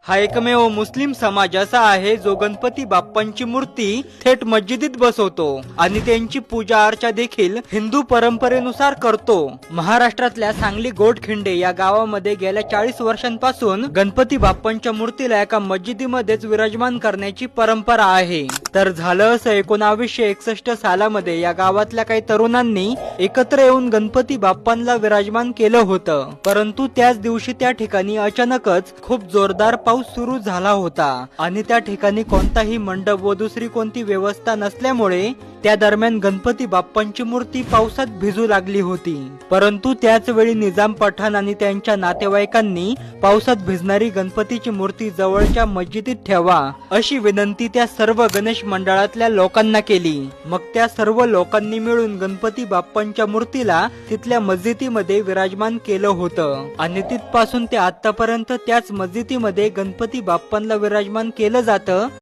हा एकमेव मुस्लिम समाज असा आहे जो गणपती बाप्पांची मूर्ती थेट मस्जिदीत बसवतो आणि त्यांची पूजा अर्चा देखील हिंदू परंपरेनुसार करतो। महाराष्ट्रातल्या सांगली गोटखिंडे या गावामध्ये गेल्या 40 वर्षांपासून गणपती बाप्पांच्या मूर्तीला एका मस्जिदीमध्येच विराजमान करण्याची परंपरा आहे। तर झालं असं 1961 सालामध्ये या गावातल्या काही तरुणांनी एकत्र येऊन गणपती बाप्पांना विराजमान केलं होतं, परंतु त्याच दिवशी त्या ठिकाणी अचानकच खूप जोरदार पाऊस सुरू झाला होता आणि त्या ठिकाणी कोणताही मंडप व दुसरी कोणती व्यवस्था नसल्यामुळे त्या दरम्यान गणपती बाप्पांची मूर्ती पावसात भिजू लागली होती। परंतु त्याच वेळी निजाम पठाण आणि त्यांच्या नातेवाईकांनी पावसात भिजणारी गणपतीची मूर्ती जवळच्या मस्जिदीत ठेवा अशी विनंती त्या सर्व गणेश मंडळातल्या लोकांना केली। मग त्या सर्व लोकांनी मिळून गणपती बाप्पांच्या मूर्तीला तिथल्या मस्जिदीमध्ये विराजमान केलं होतं आणि तिथपासून ते आतापर्यंत त्याच मस्जिदीमध्ये गणपती बाप्पांना विराजमान केलं जातं।